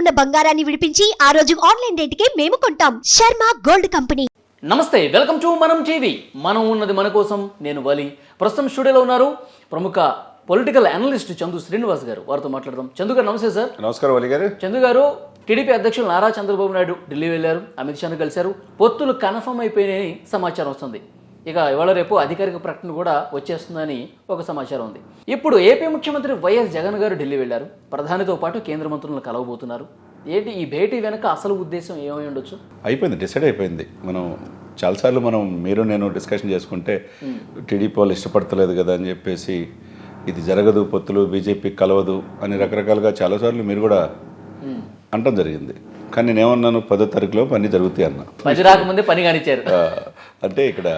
ఉన్న బంగారాన్ని విడిపించి ఆ రోజు ఆన్లైన్ రేటుకే మేము కొంటాం. Sharma gold company. నమస్తే, వెల్కమ్ టు మనం టీవీ. మనం ఉన్నది మన కోసం. నేను వలి. ప్రస్తుతం స్టూడియోలో ఉన్నారు ప్రముఖ పొలిటికల్ అనలిస్ట్ చందు శ్రీనివాస్ గారు. వారితో మాట్లాడదాం. చందు గారు నమస్తే సార్. నమస్కారం వలి గారు. చందు గారు, టీడీపీ అధ్యక్షులు నారా చంద్రబాబు నాయుడు ఢిల్లీ వెళ్లారు, అమిత్ షాను కలిశారు. పొత్తులు కన్ఫర్మ్ అయిపోయినాయని సమాచారం వస్తుంది. ఇక ఇవాళ రేపు అధికారిక ప్రకటన కూడా వచ్చేస్తుందని ఒక సమాచారం ఉంది. ఇప్పుడు ఏపీ ముఖ్యమంత్రి వైఎస్ జగన్ గారు ఢిల్లీ వెళ్లారు. ప్రధానితో పాటు కేంద్ర మంత్రులను కలవబోతున్నారు. ఏంటి ఈ భేటీ వెనక అసలు ఉద్దేశం ఏమై ఉండొచ్చు? అయిపోయింది, డిసైడ్ అయిపోయింది. చాలాసార్లు మీరు నేను డిస్కషన్ చేసుకుంటే టీడీపీ వాళ్ళు ఇష్టపడతలేదు కదా అని చెప్పేసి ఇది జరగదు, పొత్తులు బీజేపీ కలవదు అని రకరకాలుగా చాలాసార్లు మీరు కూడా అనటం జరిగింది. కానీ నేనేమన్నాను, 10వ తారీఖులో పని జరుగుతాయి అన్న. పని రాకముందే పని కానిచ్చారు. అంటే ఇక్కడ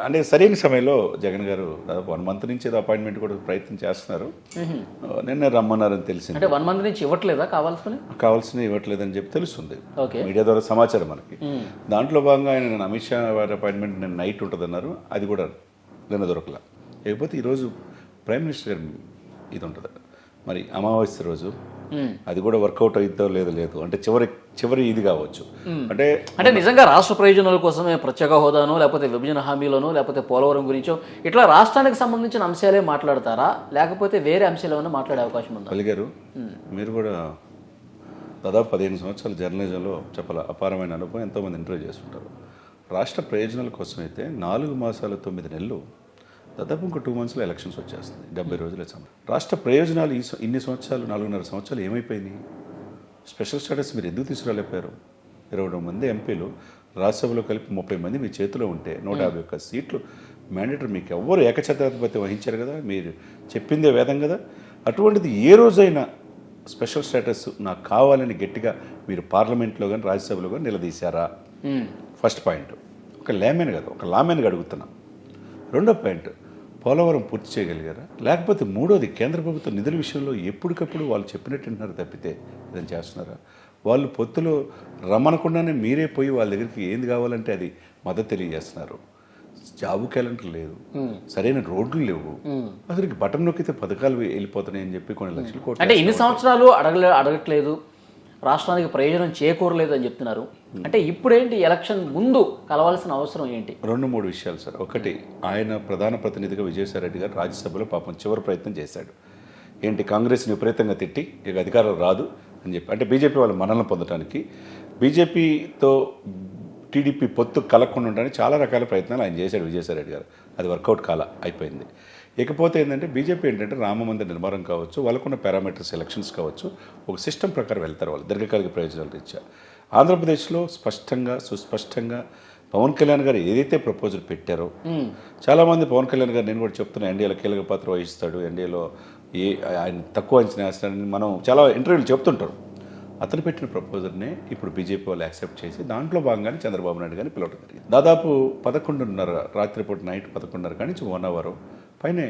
అంటే సరైన సమయంలో జగన్ గారు దాదాపు 1 మంత్ నుంచి ఏదో అపాయింట్మెంట్ కూడా ప్రయత్నం చేస్తున్నారు. నిన్న రమ్మన్నారని తెలిసింది. అంటే 1 మంత్ నుంచి ఇవ్వట్లేదా? కావాల్సిన ఇవ్వట్లేదని చెప్పి తెలుస్తుంది, మీడియా ద్వారా సమాచారం మనకి. దాంట్లో భాగంగా ఆయన అమిత్ షా వారి అపాయింట్మెంట్ నిన్న నైట్ ఉంటుందన్నారు. అది కూడా నిన్న దొరకలా. లేకపోతే ఈరోజు ప్రైమ్ మినిస్టర్ గారు ఇది ఉంటుంది, మరి అమావాస్య రోజు అది కూడా వర్కౌట్ అవుతుందో లేదు అంటే చివరి ఇది కావచ్చు. అంటే నిజంగా రాష్ట్ర ప్రయోజనాల కోసమే ప్రత్యేక హోదానో లేకపోతే విభజన హామీలోనో లేకపోతే పోలవరం గురించో ఇట్లా రాష్ట్రానికి సంబంధించిన అంశాలే మాట్లాడతారా, లేకపోతే వేరే అంశాలు ఏమైనా మాట్లాడే అవకాశం ఉందా? కలిగారు. మీరు కూడా దాదాపు 15 సంవత్సరాల జర్నలిజంలో అపారమైన అనుభవం, ఎంతోమంది ఇంటర్వ్యూ చేస్తుంటారు. రాష్ట్ర ప్రయోజనాల కోసం అయితే 4 మాసాలు 9 నెలలు, దాదాపు ఇంకో 2 మంత్స్లో ఎలక్షన్స్ వచ్చేస్తుంది. 70 రోజుల సమయం. రాష్ట్ర ప్రయోజనాలు ఇన్ని సంవత్సరాలు 4.5 సంవత్సరాలు ఏమైపోయినాయి? స్పెషల్ స్టేటస్ మీరు ఎందుకు తీసుకురాలేపారు? 22 మంది ఎంపీలు రాజ్యసభలో కలిపి 30 మంది మీ చేతిలో ఉంటే 151 సీట్లు మ్యాండేటరీ మీకు ఎవ్వరు ఏకఛత్రాధిపత్యం వహించారు కదా, మీరు చెప్పిందే వేదం కదా. అటువంటిది ఏ రోజైనా స్పెషల్ స్టేటస్ నాకు కావాలని గట్టిగా మీరు పార్లమెంట్లో కానీ రాజ్యసభలో కానీ నిలదీశారా? First point. ఒక లేమెన్ కదా, ఒక లామెన్గా అడుగుతున్నా. రెండో పాయింట్, పోలవరం పూర్తి చేయగలిగారా? లేకపోతే మూడోది, కేంద్ర ప్రభుత్వ నిధుల విషయంలో ఎప్పటికప్పుడు వాళ్ళు చెప్పినట్టు వింటున్నారు తప్పితే ఏదైనా చేస్తున్నారా? వాళ్ళు పొత్తులో రమ్మనకుండానే మీరే పోయి వాళ్ళ దగ్గరికి ఏంది కావాలంటే అది మద్దతు తెలియజేస్తున్నారు. జాబు క్యాలెండర్ లేదు, సరైన రోడ్లు లేవు, అసలు బటన్ నొక్కితే పథకాలు వెళ్ళిపోతున్నాయని చెప్పి కొన్ని లక్షల కోట్లు. అంటే ఇన్ని సంవత్సరాలు అడగట్లేదు, రాష్ట్రానికి ప్రయోజనం చేకూరలేదు అని చెప్తున్నారు. అంటే ఇప్పుడేంటి, ఎలక్షన్ ముందు కలవాల్సిన అవసరం ఏంటి? 2-3 విషయాలు సార్. ఒకటి, ఆయన ప్రధాన ప్రతినిధిగా విజయసాయిరెడ్డి గారు రాజ్యసభలో పాపం చివరి ప్రయత్నం చేశాడు. ఏంటి, కాంగ్రెస్ని విపరీతంగా తిట్టి ఇక అధికారం రాదు అని చెప్పి, అంటే బీజేపీ వాళ్ళు మనల్ని పొందడానికి, బీజేపీతో టీడీపీ పొత్తు కలగకుండా ఉండడానికి చాలా రకాల ప్రయత్నాలు ఆయన చేశాడు విజయసాయిరెడ్డి గారు. అది వర్కౌట్ అయిపోయింది. ఇకపోతే ఏంటంటే బీజేపీ ఏంటంటే రామ మందిర నిర్మాణం కావచ్చు, వాళ్ళకున్న పారామీటర్స్ ఎలక్షన్స్ కావచ్చు, ఒక సిస్టమ్ ప్రకారం వెళ్తారు వాళ్ళు దీర్ఘకాలిక ప్రయోజనాలు రీత్యా. ఆంధ్రప్రదేశ్లో సుస్పష్టంగా పవన్ కళ్యాణ్ గారు ఏదైతే ప్రపోజల్ పెట్టారో, చాలామంది పవన్ కళ్యాణ్ గారు, నేను కూడా చెప్తున్నా, ఎన్డీఏలో కీలక పాత్ర వహిస్తాడు, ఎన్డీఏలో ఆయన తక్కువ అంచనా వేస్తాడని మనం చాలా ఇంటర్వ్యూలు చెప్తుంటారు. అతను పెట్టిన ప్రపోజల్నే ఇప్పుడు బీజేపీ వాళ్ళు యాక్సెప్ట్ చేసి దాంట్లో భాగంగానే చంద్రబాబు నాయుడు గారిని పిలవడం జరిగింది. దాదాపు 11:30 రాత్రిపూట నైట్ 11:30 కానీ 1 అవర్ పైనే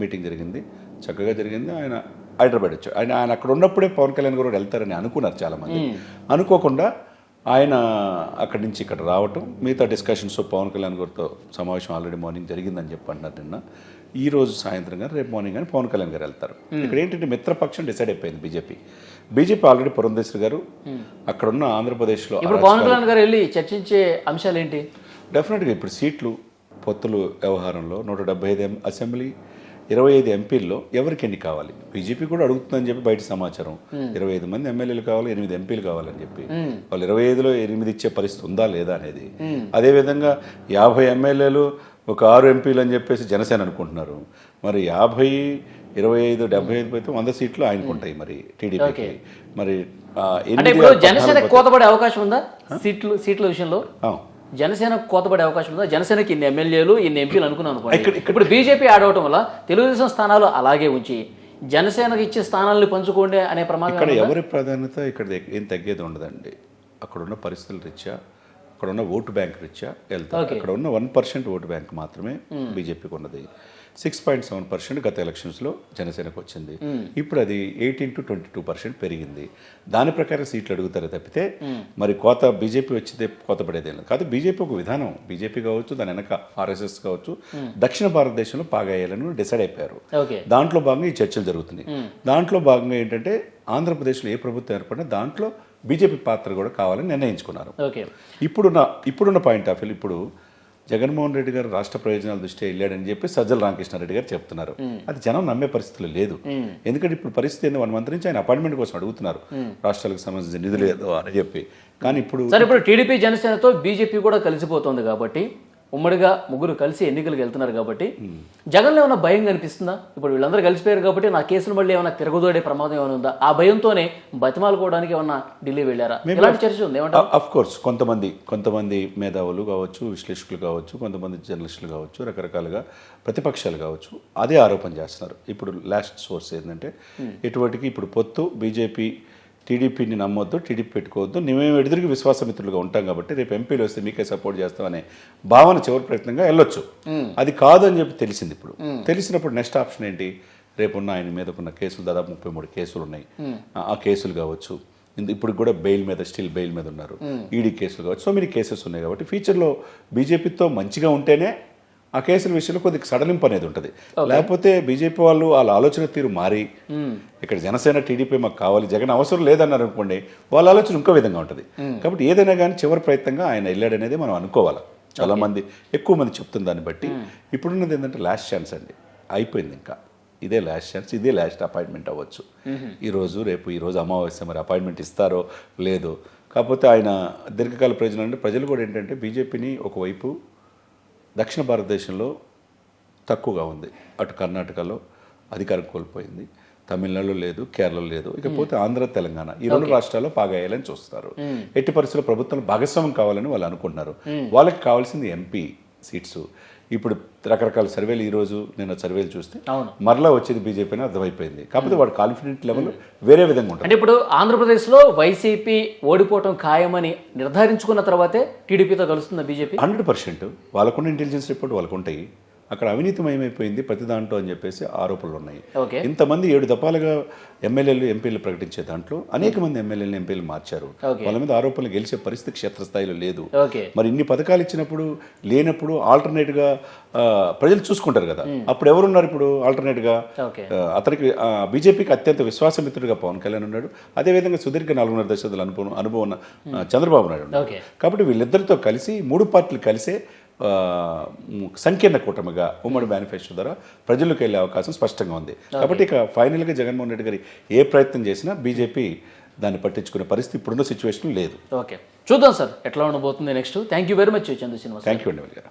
మీటింగ్ జరిగింది. చక్కగా జరిగింది. ఆయన హైదరాబాద్ వచ్చాడు. ఆయన అక్కడ ఉన్నప్పుడే పవన్ కళ్యాణ్ గారు వెళ్తారని అనుకున్నారు చాలామంది. అనుకోకుండా ఆయన అక్కడి నుంచి ఇక్కడ రావటం, మిగతా డిస్కషన్స్ పవన్ కళ్యాణ్ గారితో సమావేశం ఆల్రెడీ మార్నింగ్ జరిగిందని చెప్పి అంటున్నారు. నిన్న ఈ రోజు సాయంత్రం కానీ రేపు మార్నింగ్ కానీ పవన్ కళ్యాణ్ గారు వెళ్తారు. ఇక్కడ ఏంటంటే మిత్రపక్షం డిసైడ్ అయిపోయింది. బీజేపీ ఆల్రెడీ పురంధేశ్వరి గారు అక్కడున్న ఆంధ్రప్రదేశ్లో ఇప్పుడు పవన్ కళ్యాణ్ గారు వెళ్ళి చర్చించే అంశాలు ఏంటి? డెఫినెట్గా ఇప్పుడు సీట్లు పొత్తులు వ్యవహారంలో 175 అసెంబ్లీ 25 ఎంపీల్లో ఎవరికి ఎన్ని కావాలి, బీజేపీ కూడా అడుగుతుందని చెప్పి బయట సమాచారం. 25 మంది ఎమ్మెల్యేలు కావాలి, 8 ఎంపీలు కావాలని చెప్పి. వాళ్ళు 25లో 8 ఇచ్చే పరిస్థితి ఉందా లేదా అనేది. అదేవిధంగా 50 ఎమ్మెల్యేలు ఒక 6 ఎంపీలు అని చెప్పేసి జనసేన అనుకుంటున్నారు. మరి 50, 25, 75 అయితే 100 సీట్లు ఆయనకు ఉంటాయి మరి టీడీపీకి. మరి జనసేన కోతపడే అవకాశం ఉందా? సీట్ల విషయంలో జనసేన కోతపడే అవకాశం ఉందా? జనసేనకి ఇన్ని ఎమ్మెల్యేలు, ఇన్ని ఎంపీలు అనుకున్నాను. ఇప్పుడు బీజేపీ ఆడవటం వల్ల తెలుగుదేశం స్థానాలు అలాగే ఉంచి జనసేనకు ఇచ్చే స్థానాలను పంచుకోండి అనే ప్రమాదం. ఇక్కడ ఎవరి ప్రాధాన్యత ఇక్కడ ఏం తగ్గేది ఉండదండి. అక్కడున్న పరిస్థితుల రీత్యా, అక్కడ ఉన్న ఓటు బ్యాంక్ రీత్యా వెళ్తారు. అక్కడ ఉన్న 1% ఓటు బ్యాంక్ మాత్రమే బీజేపీకి ఉన్నది. 6.7% గత ఎలక్షన్స్లో జనసేనకు వచ్చింది. ఇప్పుడు అది 18 to 22% పెరిగింది. దాని ప్రకారం సీట్లు అడుగుతారే తప్పితే మరి కోత బీజేపీ వచ్చితే కోత పడేదే లేదు. కాదు, బీజేపీ ఒక విధానం, బీజేపీ కావచ్చు, దాని వెనక ఆర్ఎస్ఎస్ కావచ్చు, దక్షిణ భారతదేశంలో పాగాయాలని డిసైడ్ అయిపోయారు. ఓకే. దాంట్లో భాగంగా ఈ చర్చలు జరుగుతున్నాయి. దాంట్లో భాగంగా ఏంటంటే ఆంధ్రప్రదేశ్లో ఏ ప్రభుత్వం ఏర్పడినా దాంట్లో బీజేపీ పాత్ర కూడా కావాలని నిర్ణయించుకున్నారు. ఓకే. ఇప్పుడున్న పాయింట్ ఆఫ్ వ్యూ, ఇప్పుడు జగన్మోహన్ రెడ్డి గారు రాష్ట్ర ప్రయోజనాల దృష్ట్యా వెళ్ళాడని చెప్పి సజ్జల రామకృష్ణారెడ్డి గారు చెప్తున్నారు. అది జనం నమ్మే పరిస్థితులు లేదు. ఎందుకంటే ఇప్పుడు పరిస్థితి 1 month నుంచి ఆయన అపాయింట్మెంట్ కోసం అడుగుతున్నారు, రాష్ట్రాలకు సంబంధించిన నిధులు ఏదో అని చెప్పి. కానీ ఇప్పుడు టీడీపీ జనసేనతో బీజేపీ కూడా కలిసిపోతుంది కాబట్టి, ఉమ్మడిగా ముగ్గురు కలిసి ఎన్నికలకు వెళ్తున్నారు కాబట్టి జగన్లో ఏమైనా భయం కనిపిస్తుందా? ఇప్పుడు వీళ్ళందరూ కలిసిపోయారు కాబట్టి నా కేసులు మళ్ళీ ఏమైనా తిరగదోడే ప్రమాదం ఏమైనా ఉందా? ఆ భయంతోనే బతిమాలుకోవడానికి ఏమన్నా ఢిల్లీ వెళ్ళారా? ఇలాంటి చర్చ ఉంది ఏమంటారు? అఫ్ కోర్స్ కొంతమంది మేధావులు కావచ్చు, విశ్లేషకులు కావచ్చు, కొంతమంది జర్నలిస్టులు కావచ్చు, రకరకాలుగా ప్రతిపక్షాలు కావచ్చు అదే ఆరోపణ చేస్తున్నారు. ఇప్పుడు లాస్ట్ సోర్స్ ఏంటంటే ఇటువంటికి ఇప్పుడు పొత్తు బీజేపీ టీడీపీని నమ్మొద్దు, టీడీపీ పెట్టుకోవద్దు, మేము ఎదురుగా విశ్వాసమిత్రులుగా ఉంటాం కాబట్టి రేపు ఎంపీలు వస్తే మీకే సపోర్ట్ చేస్తామనే భావన చివరి ప్రయత్నంగా వెళ్ళొచ్చు. అది కాదు అని చెప్పి తెలిసింది. ఇప్పుడు తెలిసినప్పుడు నెక్స్ట్ ఆప్షన్ ఏంటి? రేపున్న ఆయన మీద ఉన్న కేసులు దాదాపు 33 కేసులు ఉన్నాయి. ఆ కేసులు కావచ్చు, ఇప్పుడు కూడా బెయిల్ మీద ఉన్నారు, ఈడీ కేసులు కావచ్చు, సో మెనీ కేసెస్ ఉన్నాయి. కాబట్టి ఫ్యూచర్లో బీజేపీతో మంచిగా ఉంటేనే ఆ కేసుల విషయంలో కొద్దిగా సడలింపు అనేది ఉంటుంది. లేకపోతే బీజేపీ వాళ్ళు వాళ్ళ ఆలోచన తీరు మారి ఇక్కడ జనసేన టీడీపీ మాకు కావాలి, జగన్ అవసరం లేదన్నారు అనుకోండి, వాళ్ళ ఆలోచన ఇంకో విధంగా ఉంటుంది. కాబట్టి ఏదైనా కానీ చివరి ప్రయత్నంగా ఆయన వెళ్ళాడనేది మనం అనుకోవాలి. చాలామంది ఎక్కువ మంది చెప్తున్న దాన్ని బట్టి ఇప్పుడున్నది ఏంటంటే లాస్ట్ ఛాన్స్ అండి, అయిపోయింది. ఇంకా ఇదే లాస్ట్ ఛాన్స్, ఇదే లాస్ట్ అపాయింట్మెంట్ అవ్వచ్చు. ఈరోజు అమావాస్య, మరి అపాయింట్మెంట్ ఇస్తారో లేదో. కాకపోతే ఆయన దీర్ఘకాల ప్రయోజనం అంటే ప్రజలు కూడా ఏంటంటే బీజేపీని ఒకవైపు దక్షిణ భారతదేశంలో తక్కువగా ఉంది, అటు కర్ణాటకలో అధికారం కోల్పోయింది, తమిళనాడులో లేదు, కేరళలో లేదు, ఇకపోతే ఆంధ్ర తెలంగాణ ఈ 2 రాష్ట్రాల్లో పాగాయాలని చూస్తారు. ఎట్టి పరిస్థితుల్లో ప్రభుత్వం భాగస్వామ్యం కావాలని వాళ్ళు అనుకుంటున్నారు. వాళ్ళకి కావాల్సింది ఎంపీ సీట్స్. ఇప్పుడు రకరకాల సర్వేలు, ఈరోజు నేను సర్వేలు చూస్తే మరలా వచ్చేది బీజేపీ అని అర్థమైపోయింది. కాకపోతే వాడు కాన్ఫిడెంట్ లెవెల్ వేరే విధంగా ఉంటుంది. అంటే ఇప్పుడు ఆంధ్రప్రదేశ్లో వైసీపీ ఓడిపోవటం ఖాయమని నిర్ధారించుకున్న తర్వాతే టీడీపీతో కలుస్తున్న బీజేపీ 100%. వాళ్ళకున్న ఇంటెలిజెన్స్ రిపోర్ట్ వాళ్ళకు ఉంటాయి. అక్కడ అవినీతిమయమైపోయింది ప్రతి దాంట్లో అని చెప్పేసి ఆరోపణలు ఉన్నాయి. ఇంతమంది 7 దఫాలుగా ఎమ్మెల్యేలు ఎంపీలు ప్రకటించే దాంట్లో అనేక మంది ఎమ్మెల్యేలు ఎంపీలు మార్చారు. వాళ్ళ మీద ఆరోపణలు గెలిచే పరిస్థితి క్షేత్రస్థాయిలో లేదు. మరి ఇన్ని పథకాలు ఇచ్చినప్పుడు లేనప్పుడు ఆల్టర్నేట్గా ప్రజలు చూసుకుంటారు కదా. అప్పుడు ఎవరున్నారు ఇప్పుడు ఆల్టర్నేట్గా? అతనికి బీజేపీకి అత్యంత విశ్వాసమిత్రుడిగా పవన్ కళ్యాణ్ ఉన్నాడు. అదేవిధంగా సుదీర్ఘ 4.5 దశాబ్దాల అనుభవం ఉన్న చంద్రబాబు నాయుడు ఉన్నాడు. కాబట్టి వీళ్ళిద్దరితో కలిసి 3 పార్టీలు కలిసే సంకీర్ణ కూటమిగా ఉమ్మడి మేనిఫెస్టో ద్వారా ప్రజల్లోకి వెళ్ళే అవకాశం స్పష్టంగా ఉంది. కాబట్టి ఇక ఫైనల్గా జగన్మోహన్ రెడ్డి గారు ఏ ప్రయత్నం చేసినా బీజేపీ దాన్ని పట్టించుకునే పరిస్థితి ఇప్పుడున్న సిచ్యువేషన్ లేదు. ఓకే, చూద్దాం సార్ ఎట్లా ఉండబోతుంది next. Thank you very much Chandra Srinivas. Thank you అండి.